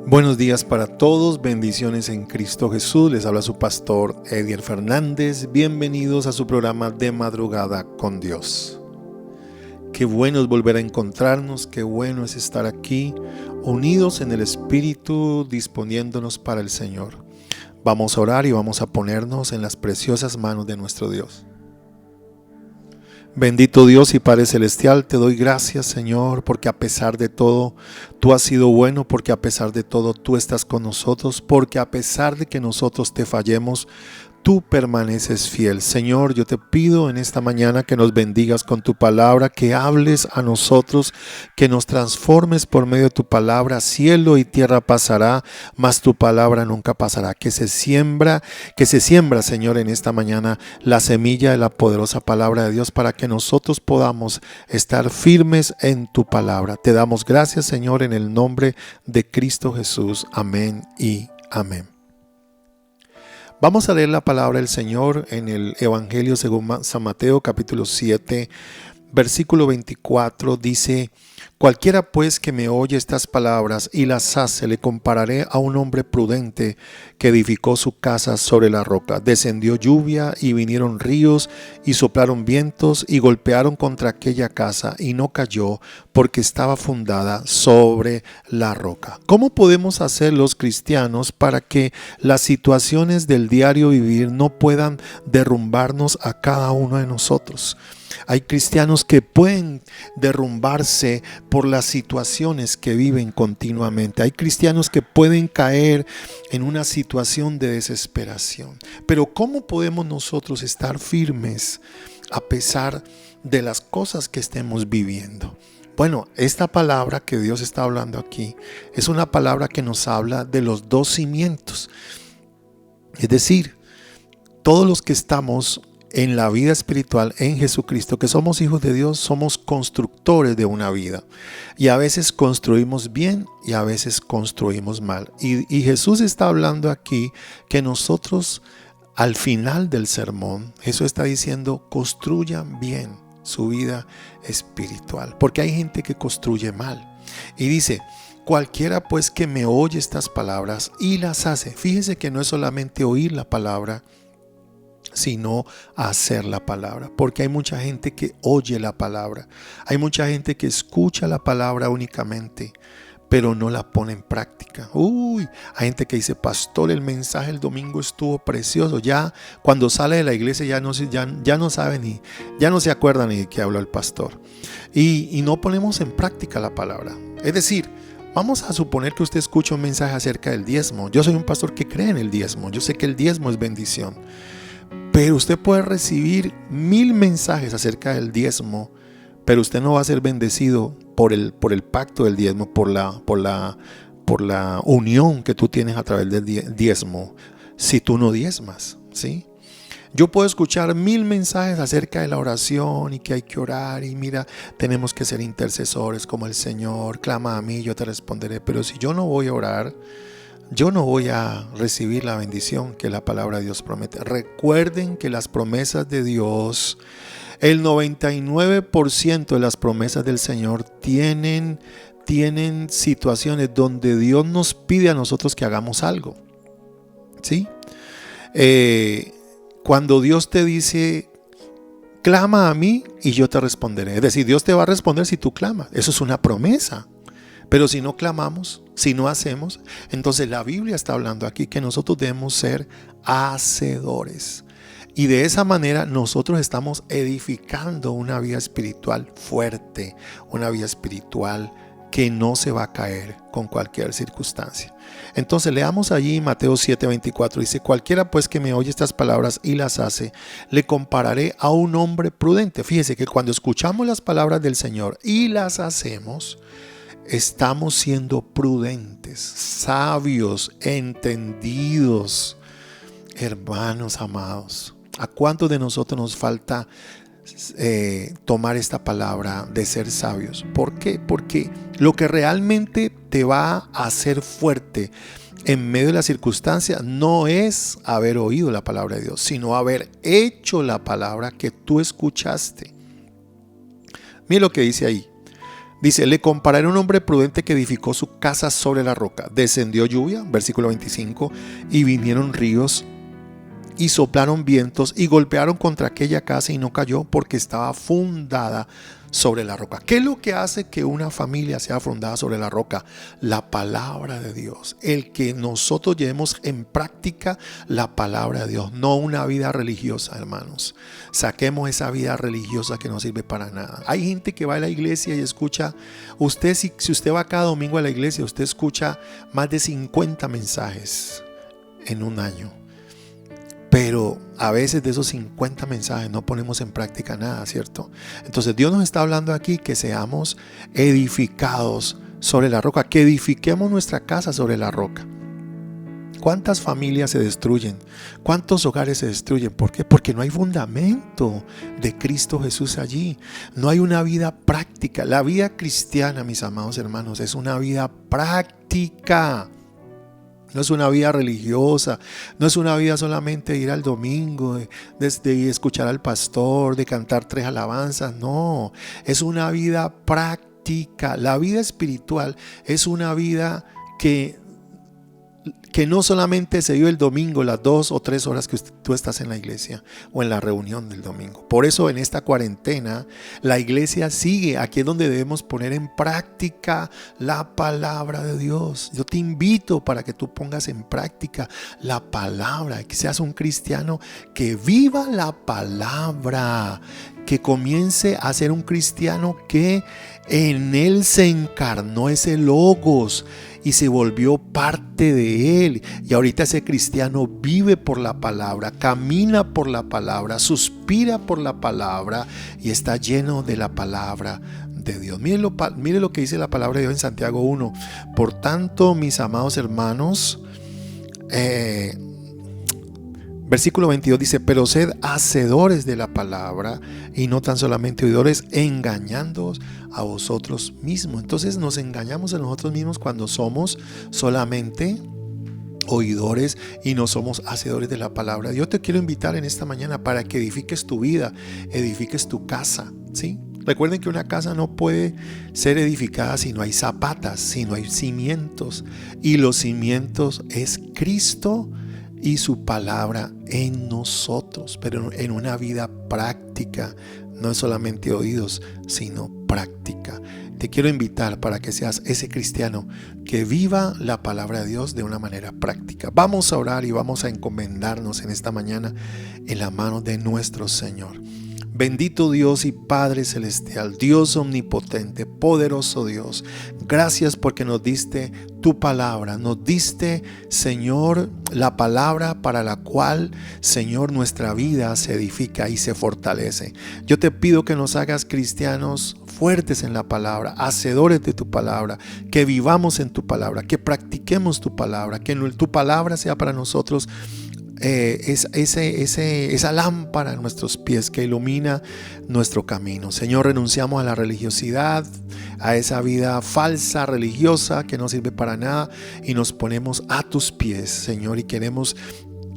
Buenos días para todos, bendiciones en Cristo Jesús. Les habla su pastor Edier Fernández. Bienvenidos a su programa de madrugada con Dios. Qué bueno es volver a encontrarnos, qué bueno es estar aquí, unidos en el Espíritu, disponiéndonos para el Señor. Vamos a orar y vamos a ponernos en las preciosas manos de nuestro Dios. Bendito Dios y Padre Celestial, te doy gracias, Señor, porque a pesar de todo, tú has sido bueno, porque a pesar de todo, tú estás con nosotros, porque a pesar de que nosotros te fallemos, tú permaneces fiel. Señor, yo te pido en esta mañana que nos bendigas con tu palabra, que hables a nosotros, que nos transformes por medio de tu palabra. Cielo y tierra pasará, mas tu palabra nunca pasará. Que se siembra, Señor, en esta mañana la semilla de la poderosa palabra de Dios para que nosotros podamos estar firmes en tu palabra. Te damos gracias, Señor, en el nombre de Cristo Jesús. Amén y amén. Vamos a leer la palabra del Señor en el Evangelio según San Mateo capítulo 7, versículo 24. Dice: cualquiera pues que me oye estas palabras y las hace, le compararé a un hombre prudente que edificó su casa sobre la roca. Descendió lluvia y vinieron ríos y soplaron vientos y golpearon contra aquella casa y no cayó porque estaba fundada sobre la roca. ¿Cómo podemos hacer los cristianos para que las situaciones del diario vivir no puedan derrumbarnos a cada uno de nosotros? Hay cristianos que pueden derrumbarse por las situaciones que viven continuamente. Hay cristianos que pueden caer en una situación de desesperación. Pero ¿cómo podemos nosotros estar firmes a pesar de las cosas que estemos viviendo? Bueno, esta palabra que Dios está hablando aquí es una palabra que nos habla de los dos cimientos. Es decir, todos los que estamos en la vida espiritual en Jesucristo, que somos hijos de Dios, somos constructores de una vida. Y a veces construimos bien y a veces construimos mal. Y Jesús está hablando aquí que nosotros al final del sermón, Jesús está diciendo: construyan bien su vida espiritual. Porque hay gente que construye mal. Y dice: cualquiera pues que me oye estas palabras y las hace. Fíjese que no es solamente oír la palabra, sino hacer la palabra, porque hay mucha gente que oye la palabra, hay mucha gente que escucha la palabra únicamente, pero no la pone en práctica. Hay gente que dice: pastor, el mensaje el domingo estuvo precioso. Ya cuando sale de la iglesia ya no sabe ya no se acuerda ni de qué habló el pastor. Y no ponemos en práctica la palabra. Es decir, vamos a suponer que usted escucha un mensaje acerca del diezmo. Yo soy un pastor que cree en el diezmo. Yo sé que el diezmo es bendición. Pero usted puede recibir 1000 mensajes acerca del diezmo, pero usted no va a ser bendecido por el pacto del diezmo, por la unión que tú tienes a través del diezmo, si tú no diezmas, ¿sí? Yo puedo escuchar 1000 mensajes acerca de la oración y que hay que orar y mira, tenemos que ser intercesores como el Señor, clama a mí, yo te responderé. Pero si yo no voy a orar, yo no voy a recibir la bendición que la palabra de Dios promete. Recuerden que las promesas de Dios, el 99% de las promesas del Señor tienen situaciones donde Dios nos pide a nosotros que hagamos algo, ¿sí? Cuando Dios te dice: clama a mí y yo te responderé. Es decir, Dios te va a responder si tú clamas. Eso es una promesa. Pero si no clamamos, si no hacemos, entonces la Biblia está hablando aquí que nosotros debemos ser hacedores. Y de esa manera nosotros estamos edificando una vida espiritual fuerte, una vida espiritual que no se va a caer con cualquier circunstancia. Entonces leamos allí Mateo 7:24, dice: cualquiera pues que me oye estas palabras y las hace, le compararé a un hombre prudente. Fíjese que cuando escuchamos las palabras del Señor y las hacemos, estamos siendo prudentes, sabios, entendidos. Hermanos amados, ¿a cuántos de nosotros nos falta tomar esta palabra de ser sabios? ¿Por qué? Porque lo que realmente te va a hacer fuerte en medio de la circunstancia no es haber oído la palabra de Dios, sino haber hecho la palabra que tú escuchaste. Mira lo que dice ahí. Dice, le compararé a un hombre prudente que edificó su casa sobre la roca. Descendió lluvia, versículo 25, y vinieron ríos y soplaron vientos y golpearon contra aquella casa y no cayó porque estaba fundada sobre la roca. ¿Qué es lo que hace que una familia sea fundada sobre la roca? La palabra de Dios. El que nosotros llevemos en práctica la palabra de Dios, no una vida religiosa, hermanos. Saquemos esa vida religiosa que no sirve para nada. Hay gente que va a la iglesia y escucha, si usted va cada domingo a la iglesia, usted escucha más de 50 mensajes en un año. Pero a veces de esos 50 mensajes no ponemos en práctica nada, ¿cierto? Entonces Dios nos está hablando aquí que seamos edificados sobre la roca, que edifiquemos nuestra casa sobre la roca. ¿Cuántas familias se destruyen? ¿Cuántos hogares se destruyen? ¿Por qué? Porque no hay fundamento de Cristo Jesús allí. No hay una vida práctica. La vida cristiana, mis amados hermanos, es una vida práctica. No es una vida religiosa, no es una vida solamente de ir al domingo, de escuchar al pastor, de cantar 3 alabanzas. No, es una vida práctica. La vida espiritual es una vida que no solamente se vive el domingo, las 2 o 3 horas que tú estás en la iglesia o en la reunión del domingo. Por eso en esta cuarentena la iglesia sigue. Aquí es donde debemos poner en práctica la palabra de Dios. Yo te invito para que tú pongas en práctica la palabra, que seas un cristiano que viva la palabra, que comience a ser un cristiano que en él se encarnó ese logos y se volvió parte de él. Y ahorita ese cristiano vive por la palabra, camina por la palabra, suspira por la palabra y está lleno de la palabra de Dios. Mire lo que dice la palabra de Dios en Santiago 1. Por tanto, mis amados hermanos, versículo 22 dice, pero sed hacedores de la palabra y no tan solamente oidores, engañándoos a vosotros mismos. Entonces nos engañamos a nosotros mismos cuando somos solamente oidores y no somos hacedores de la palabra. Yo te quiero invitar en esta mañana para que edifiques tu vida, edifiques tu casa, ¿sí? Recuerden que una casa no puede ser edificada si no hay zapatas, si no hay cimientos, y los cimientos es Cristo y su palabra en nosotros, pero en una vida práctica, no es solamente oídos, sino práctica. Te quiero invitar para que seas ese cristiano que viva la palabra de Dios de una manera práctica. Vamos a orar y vamos a encomendarnos en esta mañana en la mano de nuestro Señor. Bendito Dios y Padre Celestial, Dios omnipotente, poderoso Dios, gracias porque nos diste tu palabra, nos diste, Señor, la palabra para la cual, Señor, nuestra vida se edifica y se fortalece. Yo te pido que nos hagas cristianos fuertes en la palabra, hacedores de tu palabra, que vivamos en tu palabra, que practiquemos tu palabra, que tu palabra sea para nosotros esa lámpara a nuestros pies que ilumina nuestro camino. Señor, renunciamos a la religiosidad, a esa vida falsa religiosa que no sirve para nada y nos ponemos a tus pies, Señor, y queremos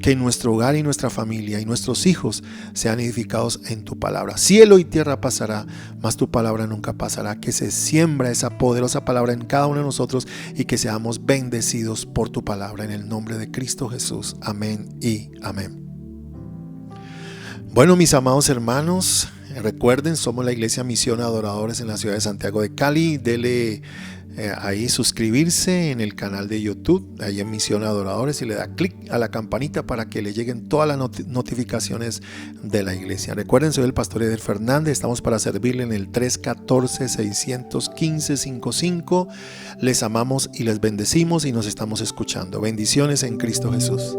que nuestro hogar y nuestra familia y nuestros hijos sean edificados en tu palabra. Cielo y tierra pasará, mas tu palabra nunca pasará. Que se siembra esa poderosa palabra en cada uno de nosotros y que seamos bendecidos por tu palabra en el nombre de Cristo Jesús. Amén y amén. Bueno, mis amados hermanos, recuerden, somos la Iglesia Misión Adoradores en la ciudad de Santiago de Cali. Dele ahí suscribirse en el canal de YouTube, ahí en Misión Adoradores, y le da clic a la campanita para que le lleguen todas las notificaciones de la iglesia. Recuerden, soy el pastor Eder Fernández, estamos para servirle en el 314-615-55. Les amamos y les bendecimos y nos estamos escuchando. Bendiciones en Cristo Jesús.